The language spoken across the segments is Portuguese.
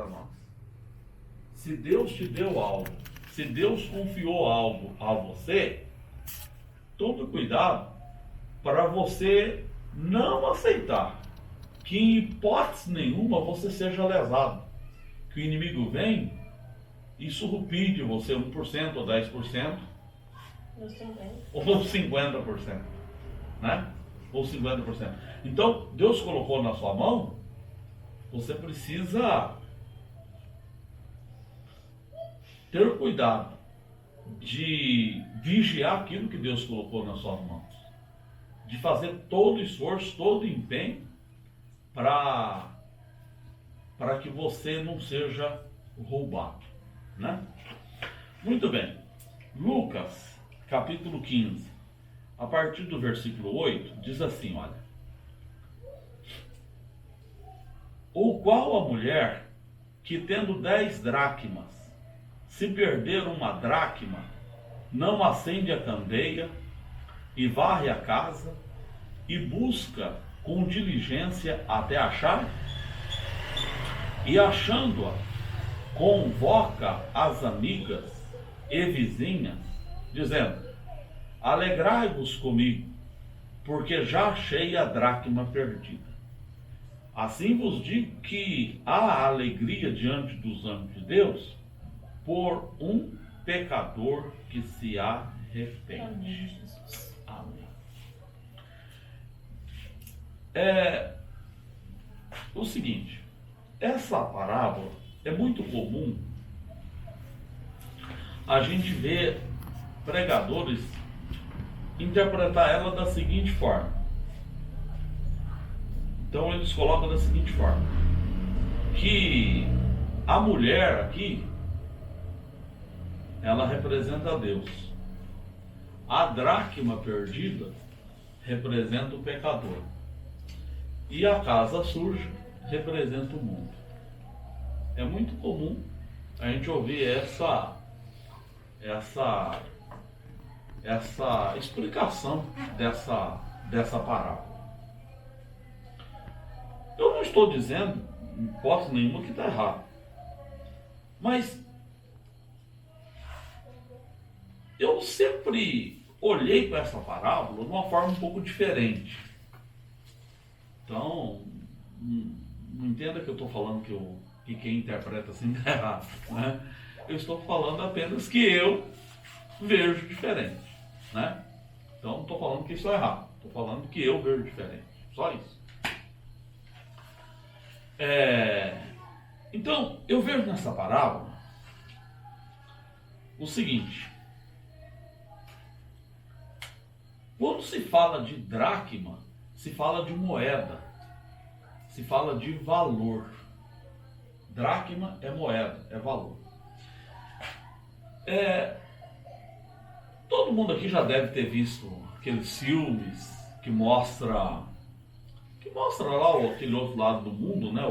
para nós. Se Deus te deu algo, se Deus confiou algo a você, tome cuidado para você não aceitar que em hipótese nenhuma você seja lesado. Que o inimigo vem e surrupide você 1% ou 10%, ou 50%, né? Ou 50%. Então, Deus colocou na sua mão, você precisa ter cuidado de vigiar aquilo que Deus colocou nas suas mãos, de fazer todo o esforço, todo o empenho para que você não seja roubado, né? Muito bem. Lucas, capítulo 15, a partir do versículo 8, diz assim, olha: ou qual a mulher que, tendo 10 dracmas, se perder uma dracma, não acende a candeia e varre a casa e busca com diligência até achar? E achando-a, convoca as amigas e vizinhas, dizendo: alegrai-vos comigo, porque já achei a dracma perdida. Assim vos digo que há alegria diante dos anjos de Deus por um pecador que se arrepende. Amém, Jesus. Amém. É o seguinte, essa parábola é muito comum a gente ver pregadores interpretar ela da seguinte forma. Então eles colocam da seguinte forma, que a mulher aqui, ela representa Deus. A dracma perdida representa o pecador. E a casa suja representa o mundo. É muito comum a gente ouvir essa explicação dessa parábola. Eu não estou dizendo, em hipótese nenhuma, que está errado. Mas eu sempre olhei para essa parábola de uma forma um pouco diferente. Então, não entenda que eu estou falando que quem interpreta assim está errado, né? Eu estou falando apenas que eu vejo diferente, né? Então, não estou falando que isso é errado. Estou falando que eu vejo diferente. Só isso. Então, eu vejo nessa parábola o seguinte: quando se fala de dracma, se fala de moeda, se fala de valor. Dracma é moeda, é valor. Todo mundo aqui já deve ter visto aqueles filmes que mostra lá aquele outro lado do mundo, né?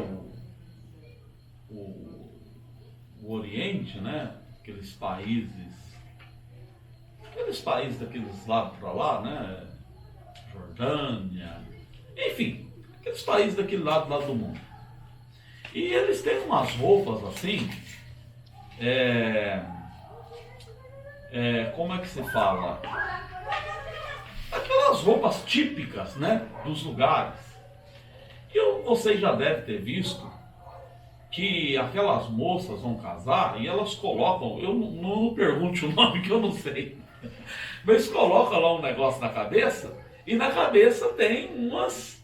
O Oriente, né? Aqueles países daqueles lados para lá, né? Jordânia, enfim, aqueles países daquele lado do mundo. E eles têm umas roupas assim, como é que se fala? Aquelas roupas típicas, né, dos lugares. E vocês já devem ter visto que aquelas moças vão casar e elas colocam, eu não pergunte o nome que eu não sei, mas colocam lá um negócio na cabeça e na cabeça tem umas...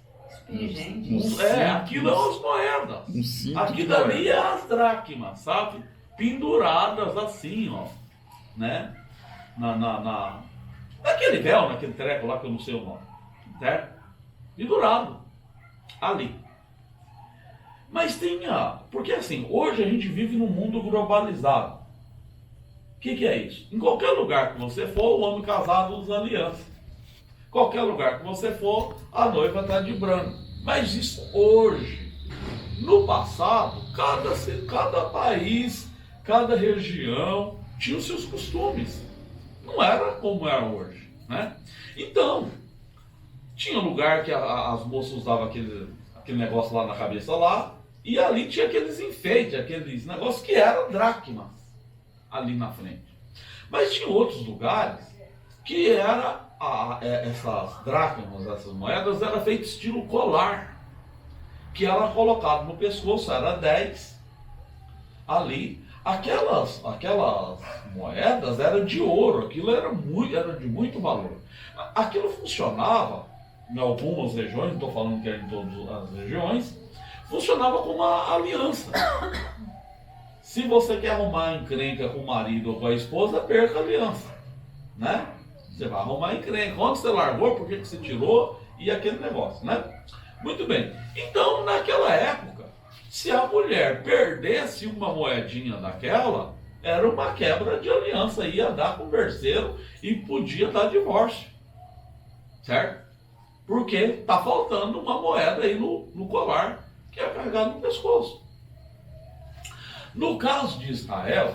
aquilo é umas moedas. Aquilo ali é as dracmas, sabe? Penduradas assim, ó, né? Naquele véu, naquele treco lá que eu não sei o nome, certo? Pendurado ali. Mas porque assim, hoje a gente vive num mundo globalizado. O que é isso? Em qualquer lugar que você for, o homem casado usa aliança. Qualquer lugar que você for, a noiva está de branco. Mas isso hoje. No passado, cada país, cada região tinha os seus costumes. Não era como é hoje, né? Então, tinha lugar que as moças usavam aquele negócio lá na cabeça lá, E ali tinha aqueles enfeites, aqueles negócios que eram dracmas ali na frente. Mas tinha outros lugares que essas dracmas, essas moedas, era feito estilo colar, que era colocado no pescoço, era 10 ali. Aquelas moedas eram de ouro, aquilo era de muito valor. Aquilo funcionava em algumas regiões, não estou falando que era em todas as regiões, funcionava como uma aliança. Se você quer arrumar encrenca com o marido ou com a esposa, perca a aliança, né? Você vai arrumar encrenca. Onde você largou, por que você tirou, e aquele negócio, né? Muito bem. Então, naquela época, se a mulher perdesse uma moedinha daquela, era uma quebra de aliança, ia dar converseiro e podia dar divórcio, certo? Porque está faltando uma moeda aí no colar, que é carregado no pescoço. No caso de Israel,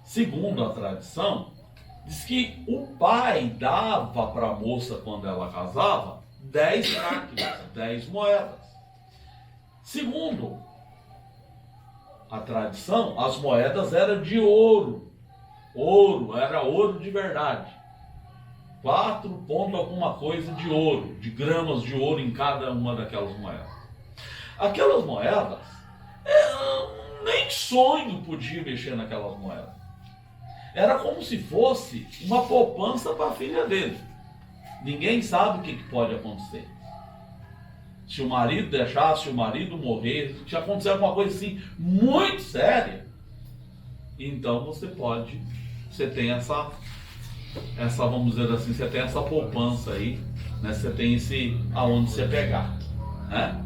segundo a tradição, diz que o pai dava para a moça, quando ela casava, 10 dracmas, 10 moedas. Segundo a tradição, as moedas eram de ouro. Era ouro de verdade. 4 ponto alguma coisa de ouro, de gramas de ouro em cada uma daquelas moedas. Aquelas moedas, nem sonho podia mexer naquelas moedas. Era como se fosse uma poupança para a filha dele. Ninguém sabe o que pode acontecer. Se o marido deixar, se o marido morrer, se acontecer alguma coisa assim muito séria, então você tem essa, vamos dizer assim, você tem essa poupança aí, né? Você tem aonde você pegar, né?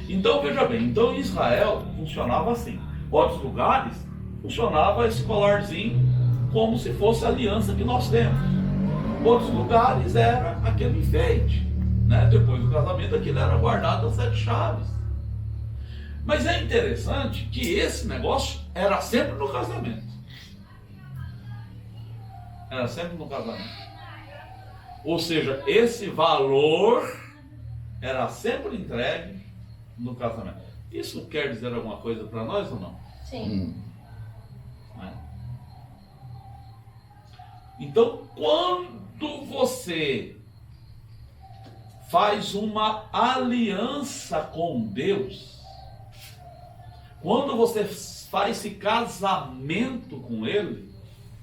Então veja bem, então em Israel funcionava assim. Outros lugares funcionava esse colarzinho como se fosse a aliança que nós temos. Outros lugares era aquele enfeite, né? Depois do casamento aquilo era guardado às 7 chaves. Mas é interessante que esse negócio era sempre no casamento. Era sempre no casamento. Ou seja, esse valor era sempre entregue no casamento. Isso quer dizer alguma coisa para nós ou não? Sim. Então, quando você faz uma aliança com Deus, quando você faz esse casamento com Ele,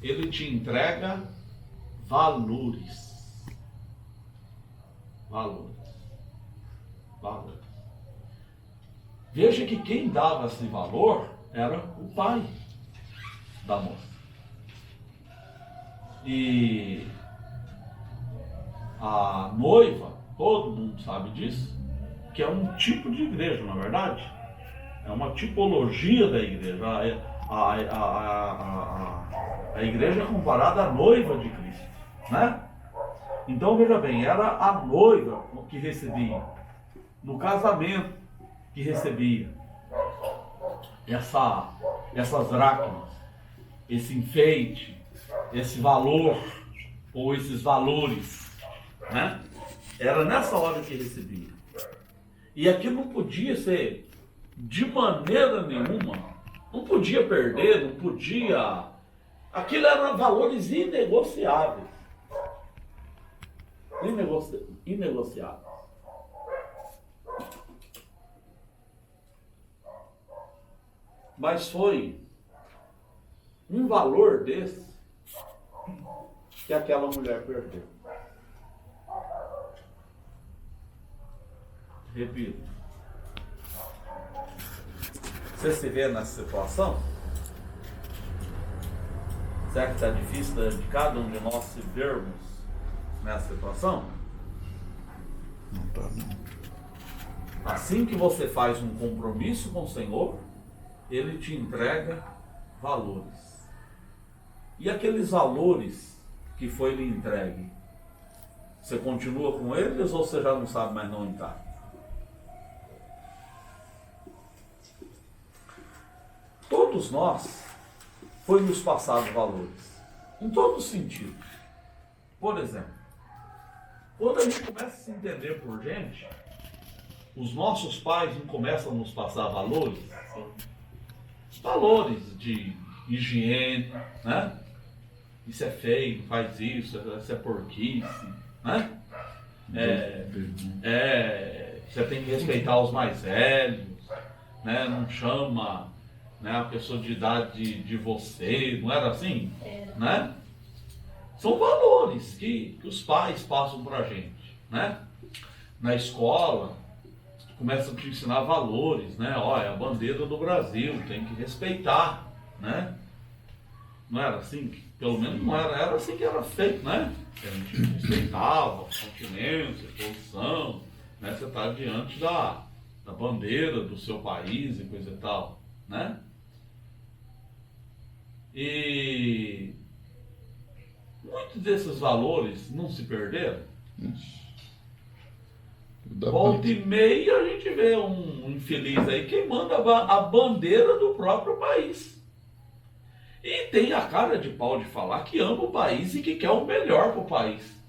Ele te entrega valores. Valores. Veja que quem dava esse valor era o pai da moça. E a noiva, todo mundo sabe disso, que é um tipo de igreja, na verdade. É uma tipologia da igreja. A igreja é comparada à noiva de Cristo, né? Então veja bem, era a noiva que recebia, no casamento que recebia essas dracmas, esse enfeite, esse valor, ou esses valores, né? Era nessa hora que recebia. E aquilo não podia ser, de maneira nenhuma, não podia perder, não podia... Aquilo eram valores inegociáveis. Inegociáveis. Mas foi um valor desse que aquela mulher perdeu. Repito. Você se vê nessa situação? Será que está difícil de cada um de nós se vermos nessa situação? Não está, não. Assim que você faz um compromisso com o Senhor, Ele te entrega valores. E aqueles valores que foi lhe entregue, você continua com eles ou você já não sabe mais não está? Todos nós foi nos passado valores, em todos os sentidos. Por exemplo, quando a gente começa a se entender por gente, os nossos pais não começam a nos passar valores? Valores de higiene, né? Isso é feio, não faz isso é porquice, né? Você tem que respeitar os mais velhos, né? Não chama, né, a pessoa de idade de você, não era assim? Né? São valores que os pais passam pra gente, né? Na escola, começam a te ensinar valores, né? Olha, a bandeira do Brasil, tem que respeitar, né? Não era assim? Pelo menos não era, era assim que era feito, né? A gente respeitava continência, posição, né? Você está diante da bandeira do seu país e coisa e tal, né? E muitos desses valores não se perderam. Volta e meia a gente vê um infeliz aí queimando a bandeira do próprio país. E tem a cara de pau de falar que ama o país e que quer o melhor para o país.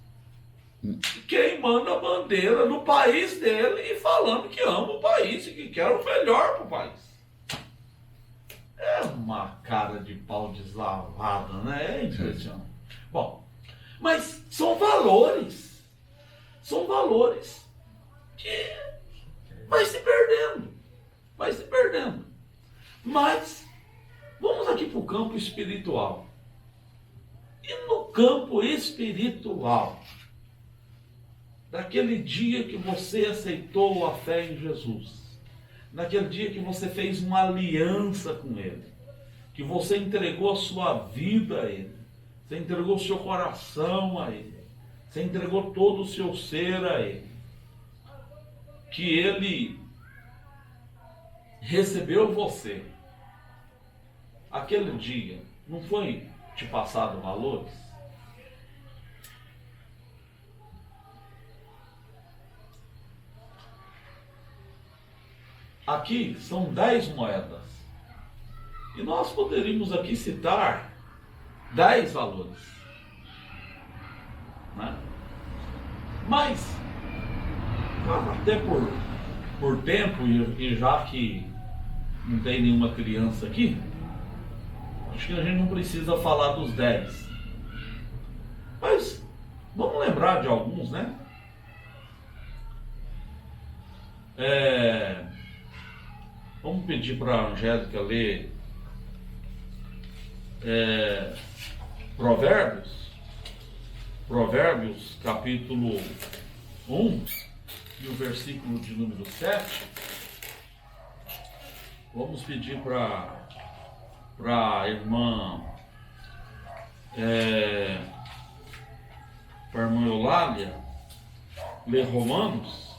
Queimando a bandeira do país dele e falando que ama o país e que quer o melhor para o país. É uma cara de pau deslavada, né? É impressionante. Bom, mas são valores. São valores que vai se perdendo. Vai se perdendo. Mas vamos aqui para o campo espiritual. E no campo espiritual, daquele dia que você aceitou a fé em Jesus, naquele dia que você fez uma aliança com Ele, que você entregou a sua vida a Ele, você entregou o seu coração a Ele, você entregou todo o seu ser a Ele, que Ele recebeu você. Aquele dia não foi te passado valores? Aqui são 10 moedas. E nós poderíamos aqui citar 10 valores, né? Mas, até por tempo, e já que não tem nenhuma criança aqui, acho que a gente não precisa falar dos 10. Mas vamos lembrar de alguns, né? Vamos pedir para a Angélica ler Provérbios capítulo 1 e o versículo de número 7. Vamos pedir para a irmã Eulália ler Romanos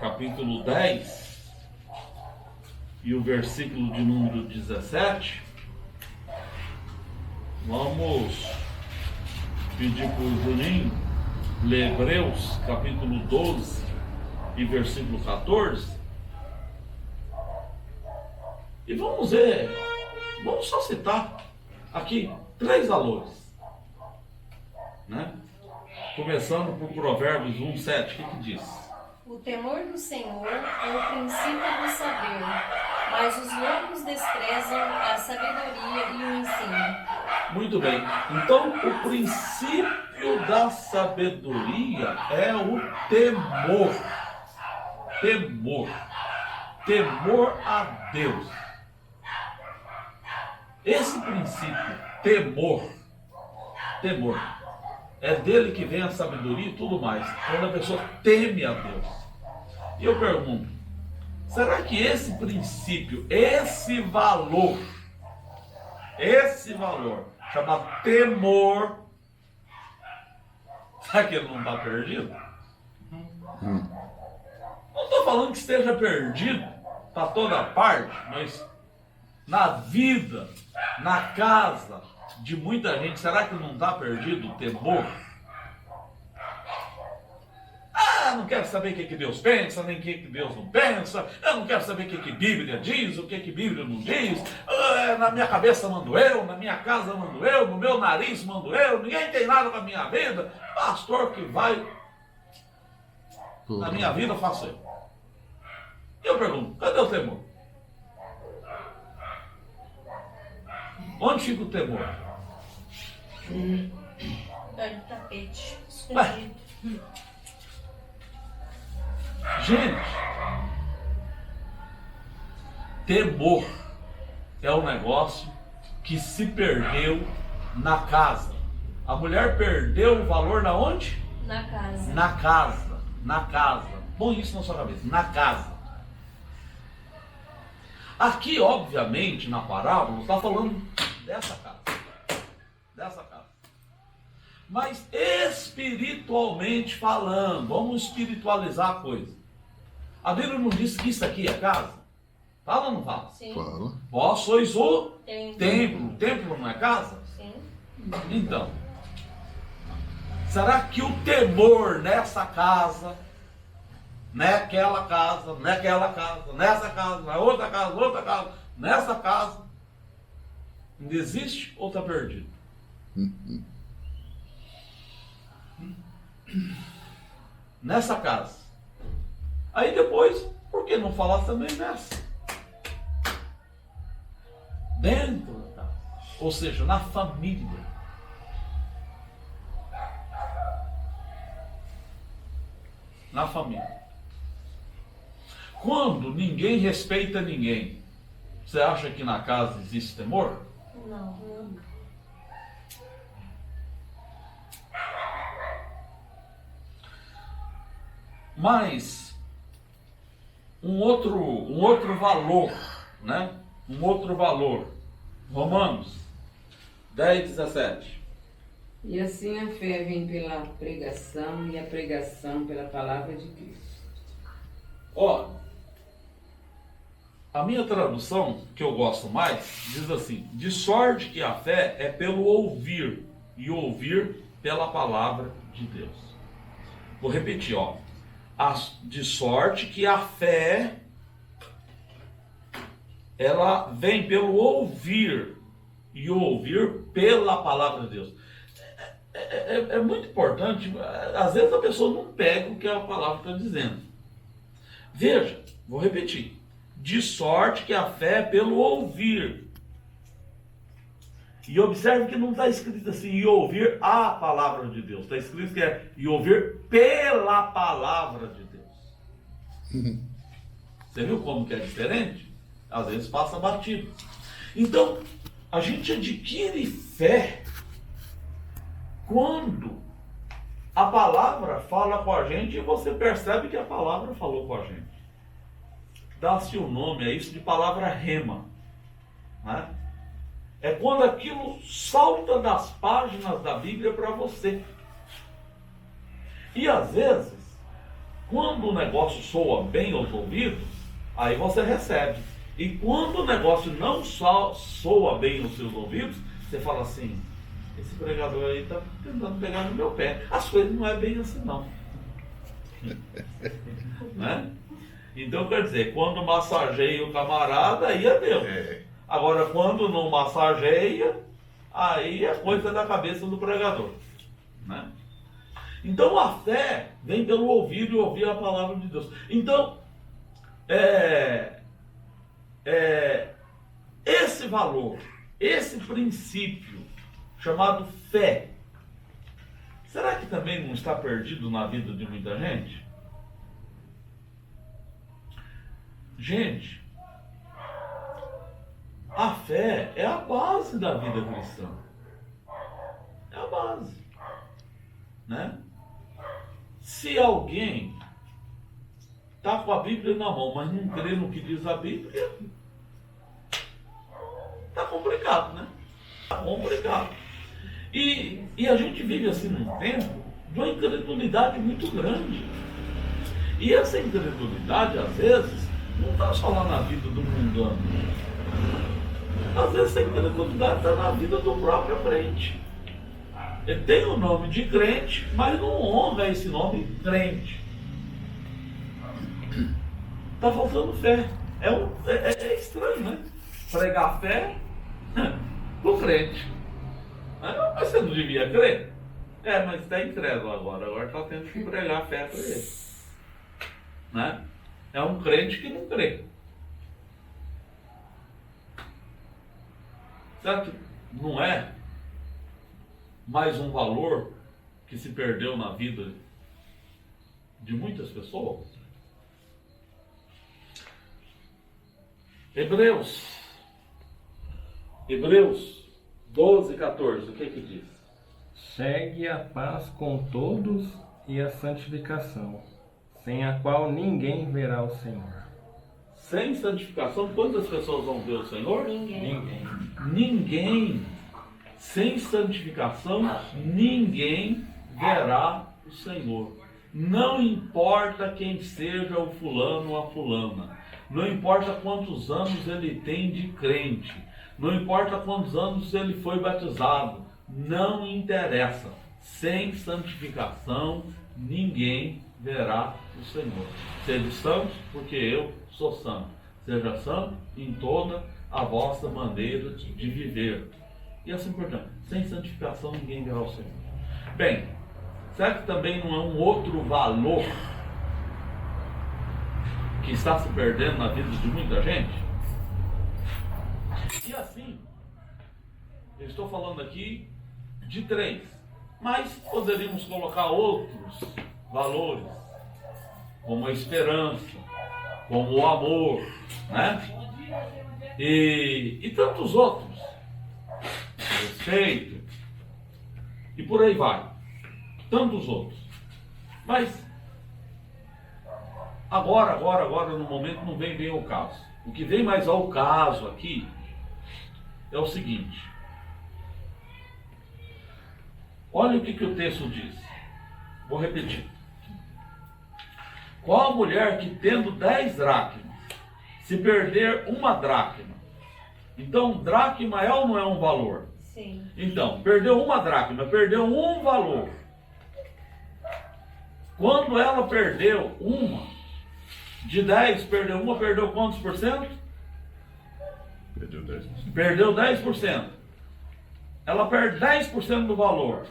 capítulo 10 e o versículo de número 17. Vamos pedir para o Juninho ler Hebreus capítulo 12 e versículo 14. E vamos ver, vamos só citar aqui 3 valores, né? Começando por Provérbios 1:7, o que diz? O temor do Senhor é o princípio do saber, mas os loucos desprezam a sabedoria e o ensino. Muito bem, então o princípio da sabedoria é o temor. Temor a Deus. Esse princípio, temor, é dele que vem a sabedoria e tudo mais, quando a pessoa teme a Deus. E eu pergunto, será que esse princípio, esse valor, chamado temor, será que ele não está perdido? Não estou falando que esteja perdido para toda parte, mas na vida, na casa de muita gente, será que não está perdido o temor? Não quero saber o que Deus pensa, nem o que Deus não pensa, eu não quero saber o que Bíblia diz, o que Bíblia não diz, na minha cabeça mando eu, na minha casa mando eu, no meu nariz mando eu, ninguém tem nada com a minha vida, pastor que vai, na minha vida faço eu. Eu pergunto, cadê o temor? Onde fica o temor? Olha o tapete, escondido. Gente, temor é um negócio que se perdeu na casa. A mulher perdeu o valor na onde? Na casa. Na casa. Na casa. Põe isso na sua cabeça. Na casa. Aqui, obviamente, na parábola, está falando dessa casa. Dessa casa. Mas espiritualmente falando, vamos espiritualizar a coisa. A Bíblia não diz que isso aqui é casa? Fala ou não fala? Sim. Fala. Vós sois o Templo. templo. O templo não é casa? Sim. Então, será que o temor nessa casa, naquela casa, naquela casa, nessa casa, na outra casa, nessa casa, ainda existe ou está perdido? Nessa casa. Aí depois, por que não falar também nessa? Dentro da casa. Ou seja, na família. Na família. Quando ninguém respeita ninguém, você acha que na casa existe temor? Não. Mas um outro valor, né? Um outro valor. Romanos 10:17. E assim a fé vem pela pregação e a pregação pela palavra de Cristo. Ó, a minha tradução, que eu gosto mais, diz assim: de sorte que a fé é pelo ouvir, e ouvir pela palavra de Deus. Vou repetir, ó. De sorte que a fé, ela vem pelo ouvir, e ouvir pela palavra de Deus. É muito importante, às vezes a pessoa não pega o que a palavra está dizendo. Veja, vou repetir. De sorte que a fé é pelo ouvir. E observe que não está escrito assim, e ouvir a palavra de Deus. Está escrito que é e ouvir pela palavra de Deus. Você viu como que é diferente? Às vezes passa batido. Então, a gente adquire fé quando a palavra fala com a gente e você percebe que a palavra falou com a gente. Dá-se o nome a isso de palavra rema, né? É quando aquilo salta das páginas da Bíblia para você. E às vezes, quando o negócio soa bem aos ouvidos, aí você recebe. E quando o negócio não soa bem aos seus ouvidos, você fala assim: esse pregador aí está tentando pegar no meu pé. As coisas não é bem assim não. Né? Então quer dizer, quando massageia o camarada, aí é Deus. Agora quando não massageia, aí é coisa da cabeça do pregador. Né? Então a fé vem pelo ouvido e ouvir a palavra de Deus. Então, esse valor, esse princípio chamado fé, será que também não está perdido na vida de muita gente? Gente, a fé é a base da vida cristã. É a base. Né? Se alguém está com a Bíblia na mão, mas não crê no que diz a Bíblia, está complicado, né? Está complicado. E a gente vive assim num tempo de uma incredulidade muito grande. E essa incredulidade, às vezes, não está só lá na vida do mundano. Às vezes essa incredulidade está na vida do próprio crente. Ele tem o nome de crente, mas não honra esse nome crente. Está faltando fé. É estranho, né? Pregar fé pro crente. Mas você não devia crer? Mas está incrédulo agora. Agora está tendo que pregar fé para ele. Né? é um crente que não crê. Será que não é mais um valor que se perdeu na vida de muitas pessoas? Hebreus 12, 14, o que diz? Segue a paz com todos e a santificação, sem a qual ninguém verá o Senhor. Sem santificação, quantas pessoas vão ver o Senhor? Ninguém. Ninguém. Sem santificação, ninguém verá o Senhor. Não importa quem seja o fulano ou a fulana. Não importa quantos anos ele tem de crente. Não importa quantos anos ele foi batizado. Não interessa. Sem santificação, ninguém verá o Senhor. Sede santos, porque eu sou santo. Seja santo em toda a vossa maneira de viver. E assim por diante. Sem santificação, ninguém verá o Senhor. Bem, será que também não é um outro valor que está se perdendo na vida de muita gente? E assim, eu estou falando aqui de 3, mas poderíamos colocar outros valores, como a esperança, como o amor, né? E tantos outros, respeito, e por aí vai, tantos outros. Mas agora, no momento, não vem bem ao caso. O que vem mais ao caso aqui é o seguinte. Olha o que o texto diz. Vou repetir. Qual a mulher que, tendo 10 dracmas, se perder uma dracma? Então, dracma é ou não é um valor? Sim. Então, perdeu uma dracma, perdeu um valor. Quando ela perdeu uma, de 10, perdeu uma, perdeu quantos por cento? Perdeu 10%. Perdeu 10%. Ela perde 10% do valor.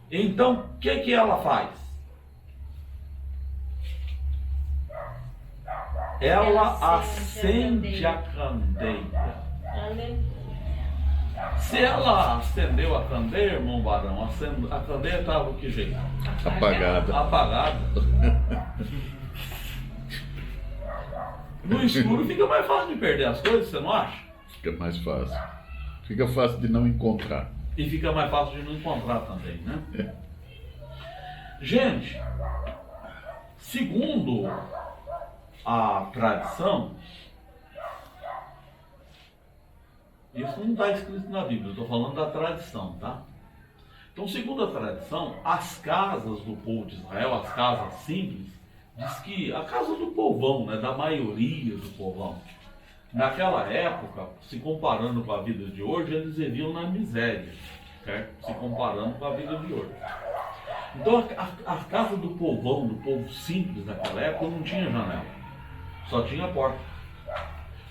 Então, o que ela faz? Ela acende a candeia. Aleluia. Se ela acendeu a candeia, irmão Barão, a candeia estava de que jeito? Apagada. Apagada. No escuro fica mais fácil de perder as coisas, você não acha? Fica mais fácil. Fica fácil de não encontrar. E fica mais fácil de não encontrar também, né? Gente, segundo a tradição, isso não está escrito na Bíblia, eu estou falando da tradição, tá? Então, segundo a tradição, as casas do povo de Israel, as casas simples, diz que a casa do povão, né, da maioria do povão, naquela época, se comparando com a vida de hoje, eles viviam na miséria, certo? Se comparando com a vida de hoje. Então, a casa do povão, do povo simples naquela época, não tinha janela, só tinha porta,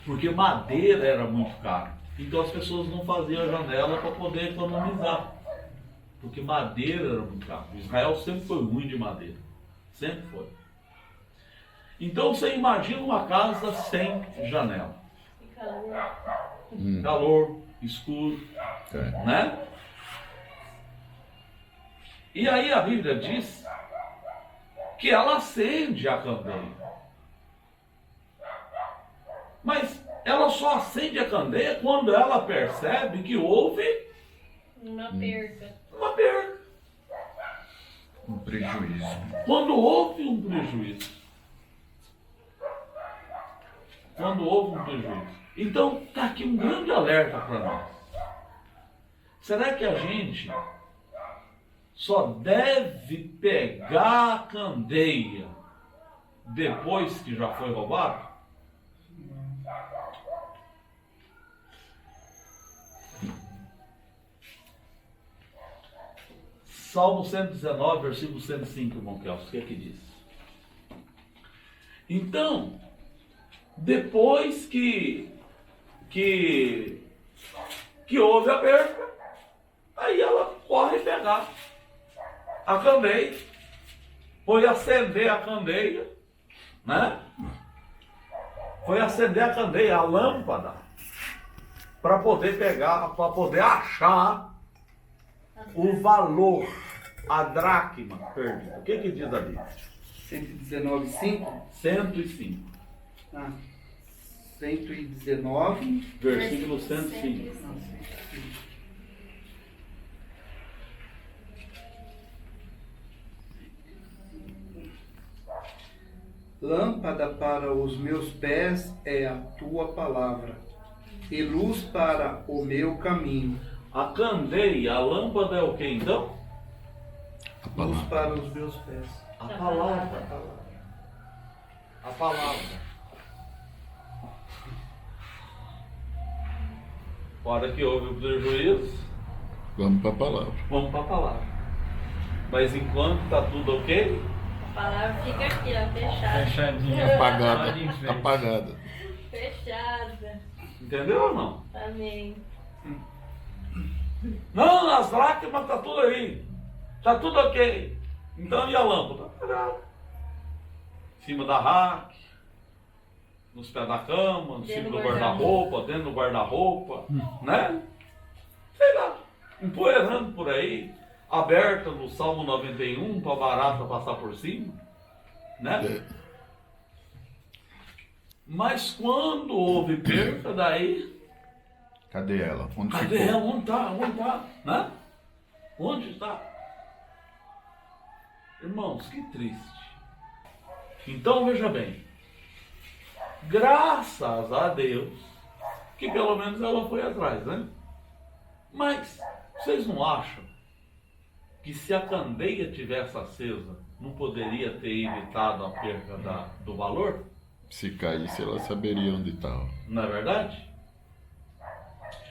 porque madeira era muito caro. Então as pessoas não faziam a janela para poder economizar, porque madeira era muito caro. Israel sempre foi ruim de madeira, sempre foi. Então você imagina uma casa sem janela. Calor, escuro, né? E aí a Bíblia diz que ela acende a candeia. Mas ela só acende a candeia quando ela percebe que houve uma perda. Uma perda. Um prejuízo. Quando houve um prejuízo. Quando houve um prejuízo. Então, está aqui um grande alerta para nós. Será que a gente só deve pegar a candeia depois que já foi roubado? Salmo 119, versículo 105, irmão Kelso, o que é que diz? Então, depois que houve a perda, aí ela corre pegar a candeia, foi acender a candeia, né? foi acender a candeia, a lâmpada, para poder pegar, para poder achar o valor, a dracma perdida. O que que diz ali? 119,5? 105. Ah, 119. Versículo 105. Lâmpada para os meus pés é a tua palavra, e luz para o meu caminho. A candeia, a lâmpada é o que então? A Luz palavra. para os meus pés. A palavra. A palavra. Hora que houve o prejuízo, Vamos para a palavra. vamos para a palavra. Mas enquanto está tudo ok, A palavra fica aqui, ó, fechada. Fechadinha. Apagada. Só de enfeite. Apagada. Fechada. entendeu ou não? Amém. Não, as lágrimas está tudo aí. Está tudo ok. Então e a lâmpada? Apagada. Em cima da rack, nos pés da cama, em cima Dentro do do guarda-roupa, dentro do guarda-roupa, né? Sei lá, empoeirando por aí, aberta no Salmo 91 para a barata passar por cima, né? Mas quando houve perda, daí, Cadê ela? Onde cadê ficou? ela? Onde está? Onde está? Né? Onde está? Irmãos, que triste. Então veja bem, graças a Deus que pelo menos ela foi atrás, né? Mas vocês não acham que se a candeia tivesse acesa, não poderia ter evitado a perda do valor? Se caísse, ela saberia onde estava. Não é verdade?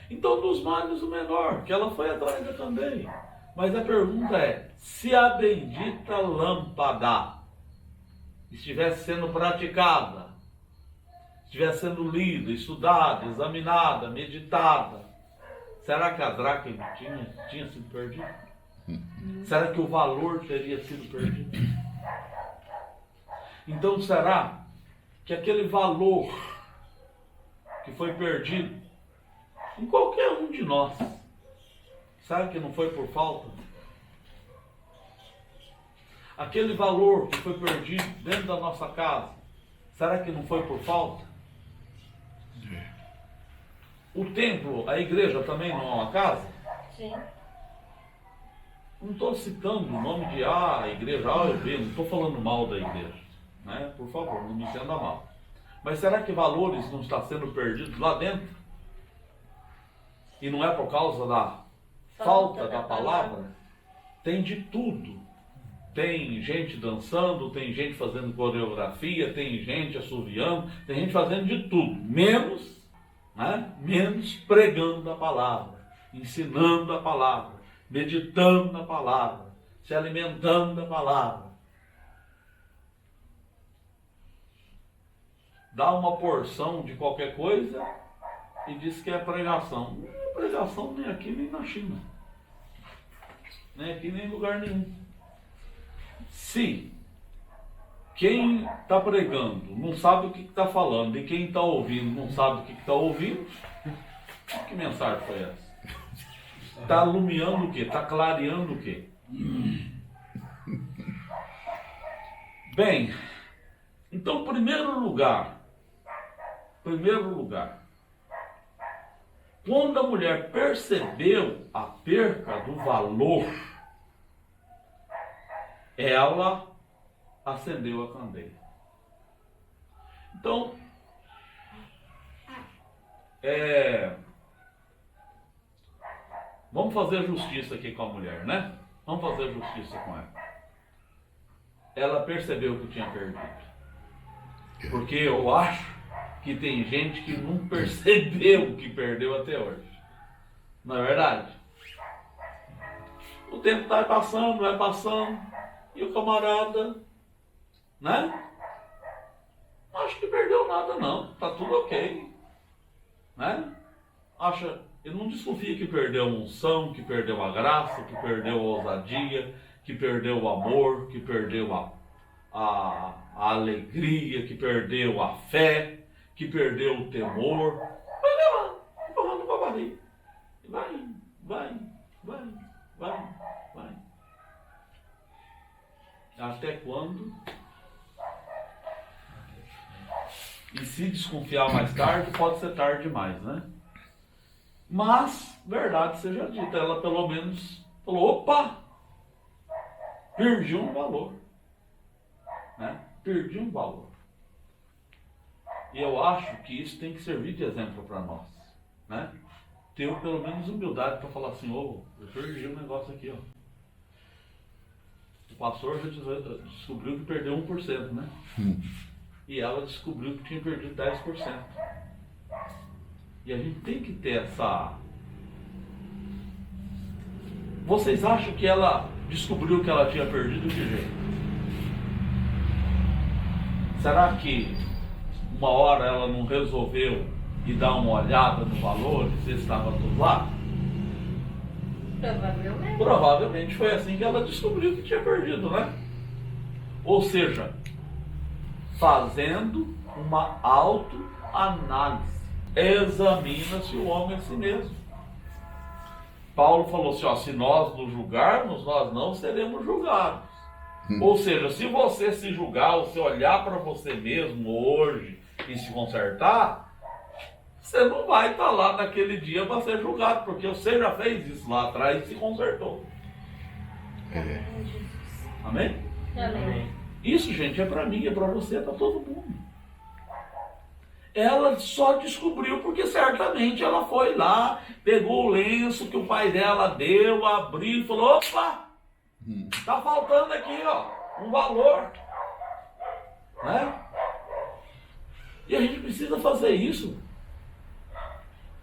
Então dos males o menor, que ela foi atrás da candeia. Mas a pergunta é, se a bendita lâmpada estivesse sendo praticada, estivesse sendo lida, estudada, examinada, meditada, será que a dracma tinha sido perdida? Será que o valor teria sido perdido? Então será que aquele valor que foi perdido em qualquer um de nós, será que não foi por falta? Aquele valor que foi perdido dentro da nossa casa, será que não foi por falta? O templo, a igreja também não é uma casa? Sim. Não estou citando o nome de a igreja A ou B, não estou falando mal da igreja, né? Por favor, não me entenda mal. Mas será que valores não estão sendo perdidos lá dentro? E não é por causa da falta da palavra? Tem de tudo. Tem gente dançando, tem gente fazendo coreografia, tem gente assoviando, tem gente fazendo de tudo, menos pregando a palavra, ensinando a palavra, meditando na palavra, se alimentando da palavra. Dá uma porção de qualquer coisa e diz que é pregação. Não é pregação nem aqui nem na China, nem aqui nem em lugar nenhum. Se quem está pregando não sabe o que está falando e quem está ouvindo não sabe o que está ouvindo, que mensagem foi essa? Está iluminando o quê? Está clareando o quê? Bem, então, primeiro lugar, quando a mulher percebeu a perca do valor, ela acendeu a candeia. Então, vamos fazer justiça aqui com a mulher, né? Vamos fazer justiça com ela. Ela percebeu que tinha perdido. Porque eu acho que tem gente que não percebeu que perdeu até hoje. Não é verdade? O tempo vai passando, e o camarada, né? Não acho que perdeu nada não, tá tudo ok, né? Ele não desconfia que perdeu a unção, que perdeu a graça, que perdeu a ousadia, que perdeu o amor, que perdeu a alegria, que perdeu a fé, que perdeu o temor. Vai levando, empurrando com a barriga. Vai, vai, vai, vai, vai. Até quando? E se desconfiar mais tarde, pode ser tarde demais, né? Mas, verdade seja dita, ela pelo menos falou, opa, perdi um valor. Né? Perdi um valor. E eu acho que isso tem que servir de exemplo para nós. Né? Ter pelo menos humildade para falar assim, ô, eu perdi um negócio aqui, ó. O pastor já descobriu que perdeu 1%, né? E ela descobriu que tinha perdido 10%. E a gente tem que ter essa... Vocês acham que ela descobriu que ela tinha perdido de que jeito? Será que uma hora ela não resolveu ir dar uma olhada no valor e se estava tudo lá? Provavelmente. Provavelmente foi assim que ela descobriu que tinha perdido, né? Ou seja, fazendo uma autoanálise. Examina-se o homem a si mesmo. Paulo falou assim, ó, se nós nos julgarmos, nós não seremos julgados. Ou seja, se você se julgar, ou se olhar para você mesmo hoje e se consertar, você não vai estar lá naquele dia para ser julgado, porque você já fez isso lá atrás e se consertou. Amém? Amém. Isso, gente, é para mim, é para você, é para todo mundo. Ela só descobriu porque certamente ela foi lá, pegou o lenço que o pai dela deu, abriu e falou, opa, tá faltando aqui, ó, um valor. Né? E a gente precisa fazer isso.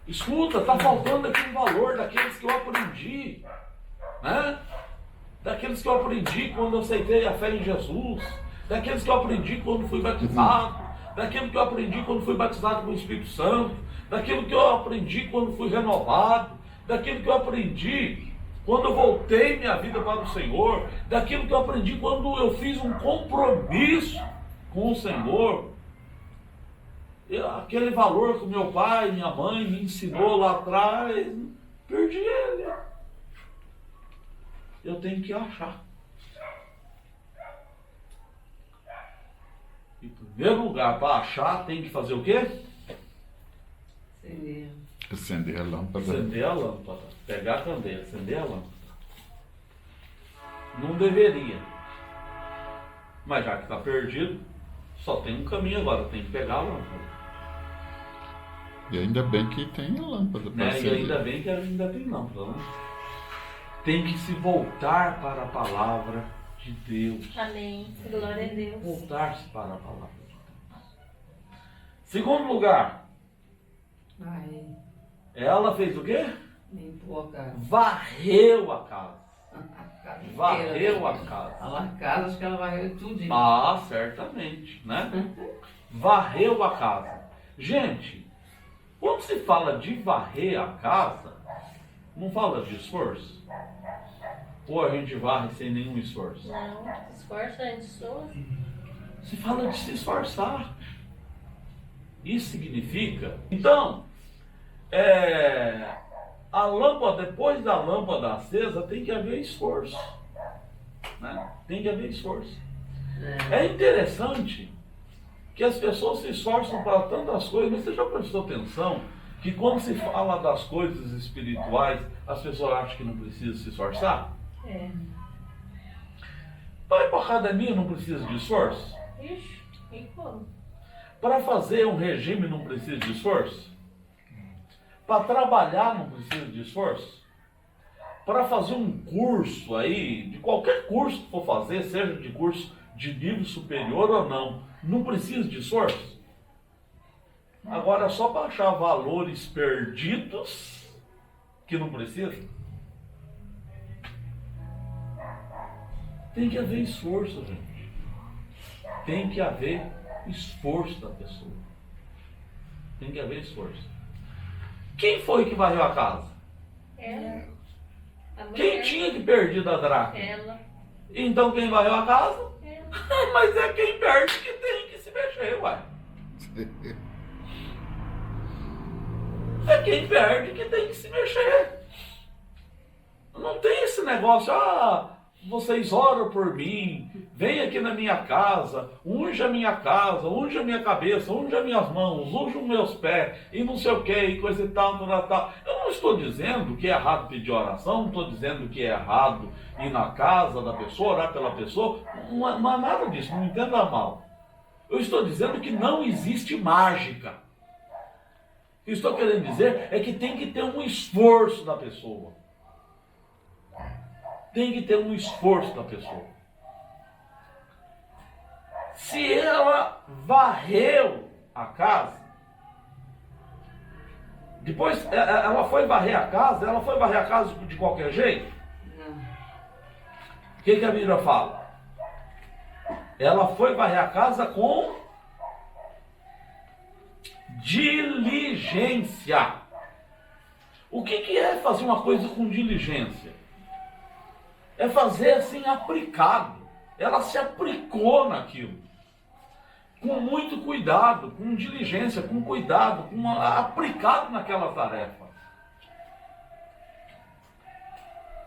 Escuta, tá faltando aqui um valor daqueles que eu aprendi. Né? Daqueles que eu aprendi quando eu aceitei a fé em Jesus. Daqueles que eu aprendi quando fui batizado. Daquilo que eu aprendi quando fui batizado com o Espírito Santo, daquilo que eu aprendi quando fui renovado, daquilo que eu aprendi quando eu voltei minha vida para o Senhor, daquilo que eu aprendi quando eu fiz um compromisso com o Senhor. Aquele valor que meu pai e minha mãe me ensinou lá atrás, perdi ele. Eu tenho que achar. Em primeiro lugar, para achar, tem que fazer o quê? Acender a lâmpada. Acender a lâmpada. Pegar a candeia, acender a lâmpada. Não deveria. Mas já que está perdido, só tem um caminho agora, tem que pegar a lâmpada. E ainda bem que tem a lâmpada para E acender. ainda bem que ainda tem lâmpada, né? Tem que se voltar para a palavra de Deus. Amém. Glória a Deus. Voltar-se para a palavra de Deus. Segundo lugar, Ai, ela fez o quê? limpou a casa. Varreu a casa. A casa inteira, Varreu né? a casa. A casa, acho que ela varreu tudo. Ah, certamente, né? Varreu a casa. Gente, quando se fala de varrer a casa, não fala de esforço? Ou a gente varre sem nenhum esforço? Não, esforça a sua. Se fala de se esforçar. Isso significa... Então, a lâmpada, depois da lâmpada acesa, tem que haver esforço. Né? Tem que haver esforço. É interessante que as pessoas se esforçam para tantas coisas, mas você já prestou atenção que quando se fala das coisas espirituais, as pessoas acham que não precisa se esforçar? É. Para ir para a academia não precisa de esforço? Ixi, e como? Para fazer um regime não precisa de esforço? Para trabalhar não precisa de esforço? Para fazer um curso aí, de qualquer curso que for fazer, seja de curso de nível superior ou não precisa de esforço? Agora, só para achar valores perdidos que não precisa? Tem que haver esforço, gente. Tem que haver esforço da pessoa. Tem que haver esforço. Quem foi que varreu a casa? Ela. A mulher. Quem tinha que perdido a dracma? Ela. Então quem varreu a casa? Ela. Mas é quem perde que tem que se mexer, uai. É quem perde que tem que se mexer. Não tem esse negócio, vocês oram por mim, vem aqui na minha casa, unge a minha casa, unge a minha cabeça, unge as minhas mãos, unge os meus pés, e não sei o que, e coisa e tal, tal. Eu não estou dizendo que é errado pedir oração, não estou dizendo que é errado ir na casa da pessoa, orar pela pessoa, não é nada disso, não me entenda mal. Eu estou dizendo que não existe mágica. O que eu estou querendo dizer é que tem que ter um esforço da pessoa. Tem que ter um esforço da pessoa. Se ela varreu a casa, depois ela foi varrer a casa de qualquer jeito? Não. O que a Bíblia fala? Ela foi varrer a casa com diligência. O que é fazer uma coisa com diligência? É fazer assim aplicado. Ela se aplicou naquilo. Com muito cuidado, com diligência, com cuidado, aplicado naquela tarefa.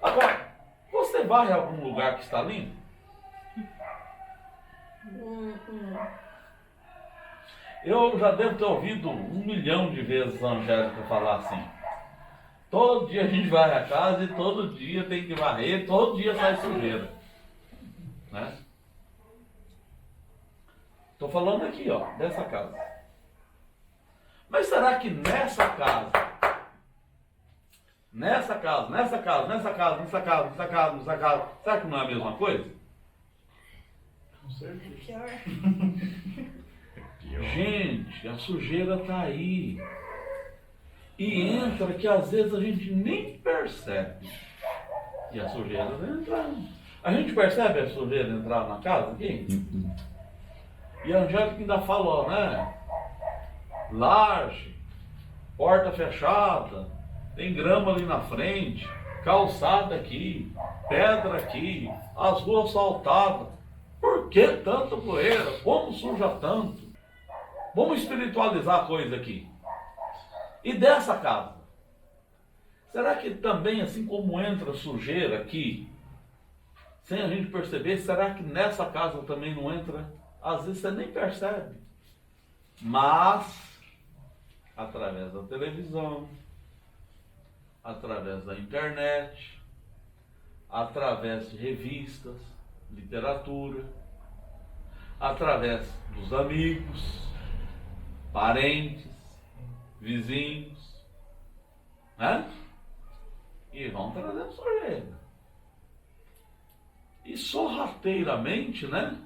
Agora, você varre algum lugar que está limpo? Eu já devo ter ouvido 1 milhão de vezes a Angélica falar assim. Todo dia a gente varre a casa e todo dia tem que varrer, todo dia sai sujeira. Né? Estou falando aqui, ó, dessa casa. Mas será que nessa casa, será que não é a mesma coisa? Com certeza. Pior. Gente, a sujeira está aí. E entra que às vezes a gente nem percebe. E a sujeira vai entrando. A gente percebe a sujeira entrar na casa aqui? E a Angélica ainda falou, né? Laje, porta fechada, tem grama ali na frente, calçada aqui, pedra aqui, as ruas saltadas. Por que tanta poeira? Como suja tanto? Vamos espiritualizar a coisa aqui. E dessa casa? Será que também, assim como entra sujeira aqui, sem a gente perceber, será que nessa casa também não entra? Às vezes você nem percebe. Mas, através da televisão, através da internet, através de revistas, literatura, através dos amigos, parentes, vizinhos, né? E vão trazendo sujeira. E sorrateiramente, né?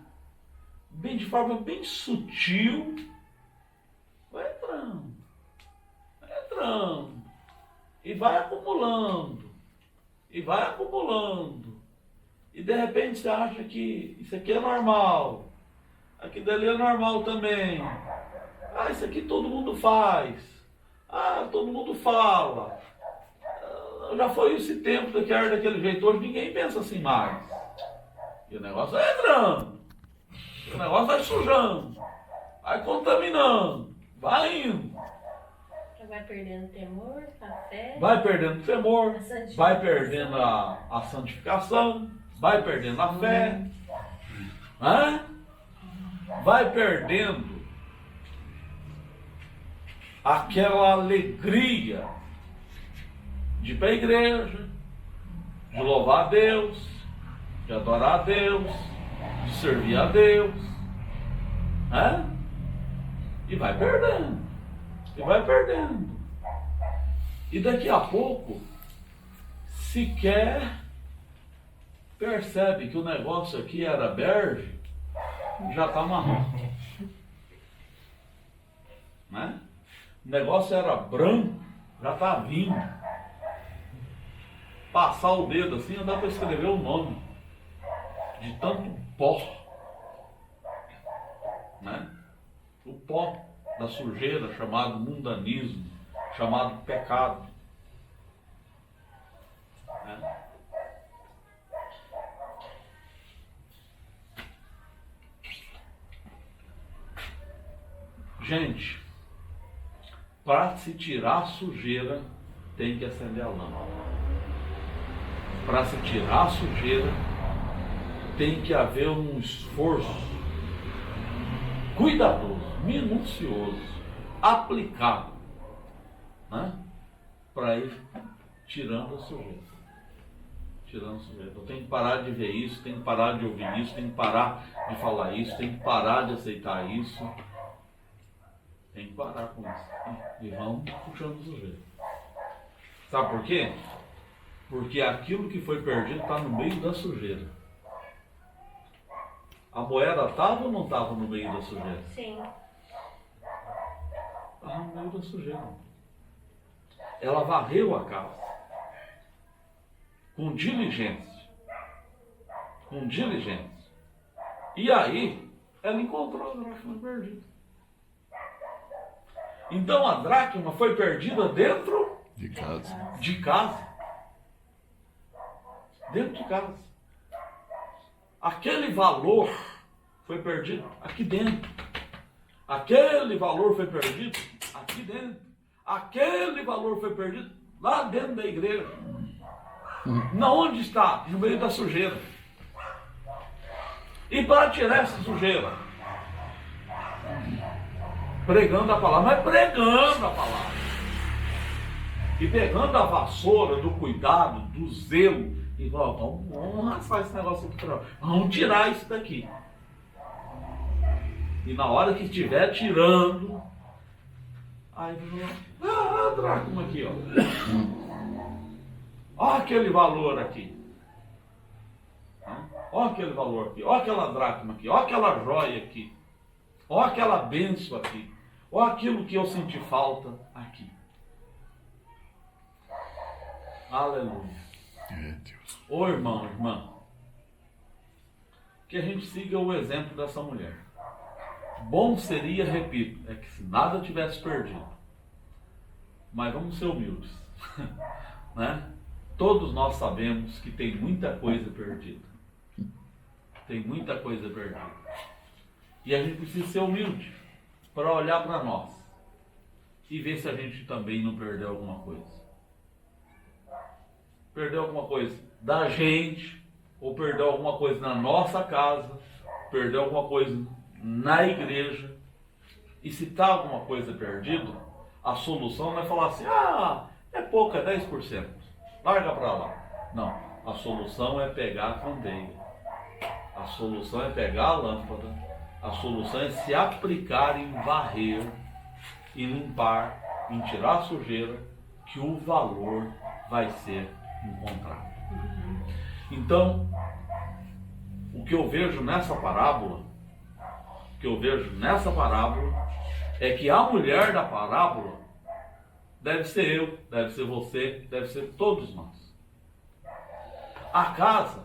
Bem, de forma bem sutil, vai entrando, e vai acumulando, e de repente você acha que isso aqui é normal, aqui dali é normal também, isso aqui todo mundo faz, todo mundo fala, já foi esse tempo que era daquele jeito, hoje ninguém pensa assim mais, e o negócio vai entrando. O negócio vai sujando, vai contaminando, vai indo. Vai perdendo temor, a fé. Vai perdendo temor, A santificação. vai perdendo a santificação, vai perdendo a fé, né? Vai perdendo aquela alegria de ir para a igreja, de louvar a Deus, de adorar a Deus, de servir a Deus, né? E vai perdendo, e daqui a pouco sequer percebe que o negócio aqui era bege, já está marrom, né? O negócio era branco, já está vinho. Passar o dedo assim, não dá para escrever o nome de tanto pó, né? O pó da sujeira, chamado mundanismo, chamado pecado, né? Gente, para se tirar a sujeira, tem que acender a lâmpada. Para se tirar a sujeira, tem que haver um esforço cuidadoso, minucioso, aplicado, né? Para ir tirando a sujeira. Tirando a sujeira. Eu tenho que parar de ver isso, tenho que parar de ouvir isso, tenho que parar de falar isso, tenho que parar de aceitar isso. Tem que parar com isso. E vamos puxando a sujeira. Sabe por quê? Porque aquilo que foi perdido está no meio da sujeira. A moeda estava ou não estava no meio da sujeira? Sim. Estava no meio da sujeira. Ela varreu a casa. Com diligência. Com diligência. E aí, ela encontrou a dracma perdida. Então a dracma foi perdida dentro De casa. de casa. Dentro de casa. Aquele valor foi perdido aqui dentro. Aquele valor foi perdido aqui dentro. Aquele valor foi perdido lá dentro da igreja. Na onde está? No meio da sujeira. E para tirar essa sujeira? Pregando a palavra, mas pregando a palavra. E pegando a vassoura do cuidado, do zelo, e vamos raspar esse negócio aqui, vamos tirar isso daqui. E na hora que estiver tirando, aí a dracma aqui, ó. Olha aquele valor aqui. Olha aquele valor aqui. Olha aquela dracma aqui. Olha aquela joia aqui. Olha aquela bênção aqui. Olha aquilo que eu senti falta aqui. Aleluia. É, Deus. Ô irmão, irmã, que a gente siga o exemplo dessa mulher. Bom seria, repito, é que se nada tivesse perdido. Mas vamos ser humildes. Né? Todos nós sabemos que tem muita coisa perdida. Tem muita coisa perdida. E a gente precisa ser humilde para olhar para nós e ver se a gente também não perdeu alguma coisa. Perdeu alguma coisa da gente, ou perdeu alguma coisa na nossa casa, perdeu alguma coisa na igreja. E se está alguma coisa perdida, a solução não é falar assim, é pouco, é 10%. Larga para lá. Não, a solução é pegar a candeia. A solução é pegar a lâmpada. A solução é se aplicar em varrer, em limpar, em tirar a sujeira, que o valor vai ser encontrado. Então, o que eu vejo nessa parábola, é que a mulher da parábola deve ser eu, deve ser você, deve ser todos nós. A casa,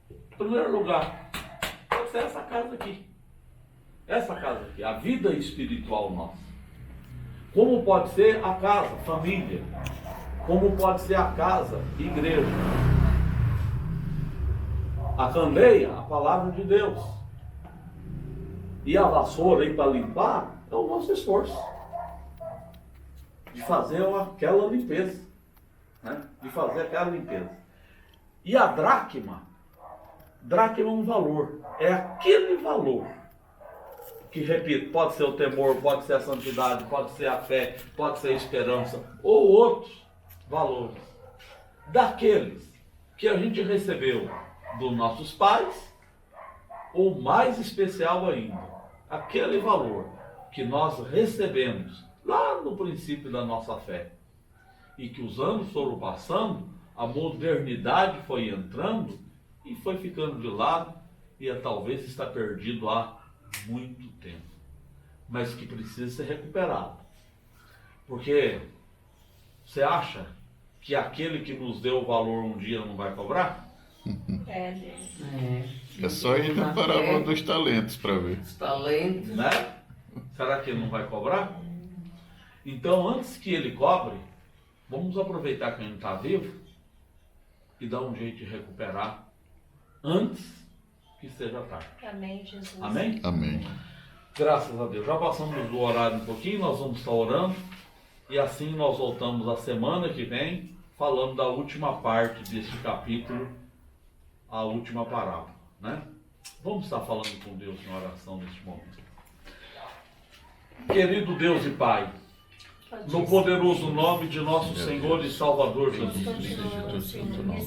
em primeiro lugar, pode ser essa casa aqui. Essa casa aqui, a vida espiritual nossa. Como pode ser a casa, família. Como pode ser a casa, igreja. A candeia, a palavra de Deus. E a vassoura aí para limpar é o nosso esforço. De fazer aquela limpeza. Né? De fazer aquela limpeza. E a dracma é um valor. É aquele valor que, repito, pode ser o temor, pode ser a santidade, pode ser a fé, pode ser a esperança, ou outros valores. Daqueles que a gente recebeu dos nossos pais, ou mais especial ainda, aquele valor que nós recebemos lá no princípio da nossa fé. E que os anos foram passando, a modernidade foi entrando e foi ficando de lado e talvez está perdido há muito tempo. Mas que precisa ser recuperado. Porque você acha que aquele que nos deu o valor um dia não vai cobrar? É, Deus. É só ir na parábola dos talentos para ver. Os talentos. Né? Será que ele não vai cobrar? Então, antes que ele cobre, vamos aproveitar que a gente está vivo e dar um jeito de recuperar antes que seja tarde. Amém, Jesus. Amém? Amém. Graças a Deus. Já passamos do horário um pouquinho, nós vamos estar orando. E assim nós voltamos a semana que vem, falando da última parte deste capítulo, a última parábola, né? Vamos estar falando com Deus em oração neste momento. Querido Deus e Pai, no poderoso nome de nosso Senhor e Salvador Jesus,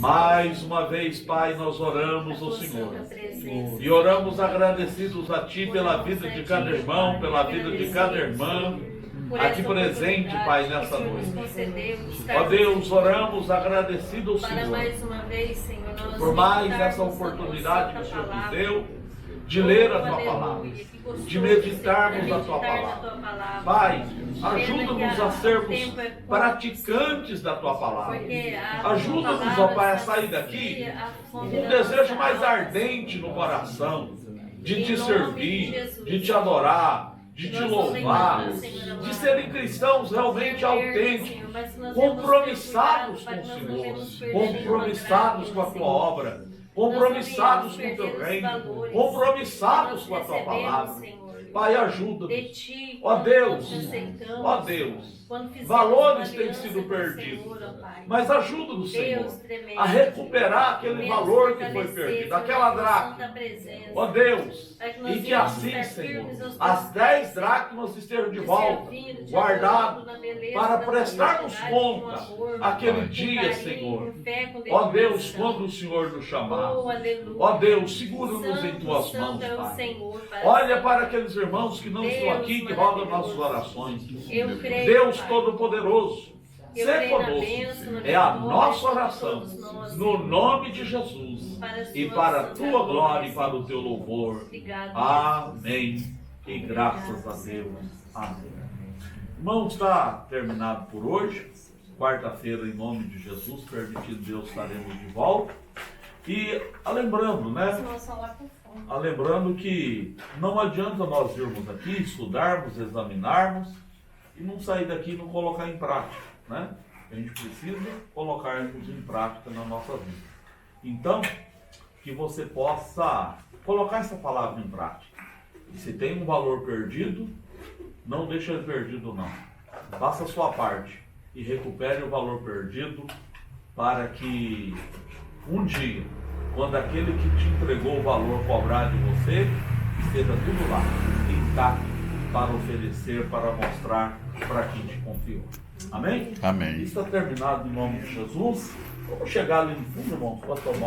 mais uma vez, Pai, nós oramos ao Senhor e oramos agradecidos a Ti pela vida de cada irmão, pela vida de cada irmã aqui presente, Pai, nessa noite. Ó Deus, oramos agradecidos ao Senhor por mais essa oportunidade que o Senhor nos deu de ler a Tua Palavra, de meditarmos a Tua Palavra. Pai, ajuda-nos a sermos praticantes da Tua Palavra. Ajuda-nos, ó Pai, a sair daqui com um desejo mais ardente no coração, de Te servir, de Te adorar, de Te louvar, de serem cristãos realmente autênticos, compromissados com o Senhor, compromissados com a Tua obra, compromissados com o Teu reino, compromissados com a Tua palavra. Pai, ajuda-nos. Ó Deus, valores têm sido perdidos, mas ajuda-nos, Senhor, a recuperar aquele valor que foi perdido, aquela dracma. Ó Deus, e que assim, Senhor, as 10 dracmas estejam de volta, guardadas, para prestarmos conta aquele dia, Senhor. Ó Deus, quando o Senhor nos chamar. Ó Deus, segura-nos em Tuas mãos, Pai. Olha para aqueles irmãos que não estão aqui, que rogam nossas orações. Deus Todo-Poderoso, ser conosco, é a nossa oração, no nome de Jesus, e para a Tua glória e para o Teu louvor. Amém. E graças a Deus. Amém. Irmãos, está terminado por hoje. Quarta-feira, em nome de Jesus, permitido Deus, estaremos de volta. E lembrando, né? Lembrando que não adianta nós virmos aqui, estudarmos, examinarmos e não sair daqui e não colocar em prática, né? A gente precisa colocarmos em prática na nossa vida. Então, que você possa colocar essa palavra em prática. E se tem um valor perdido, não deixe ele perdido não. Faça a sua parte e recupere o valor perdido para que um dia, quando aquele que te entregou o valor cobrar de você, esteja tudo lá, intacto, para oferecer, para mostrar para quem te confiou. Amém? Amém. Está terminado em nome de Jesus. Vamos chegar ali no fundo, irmãos, para tomar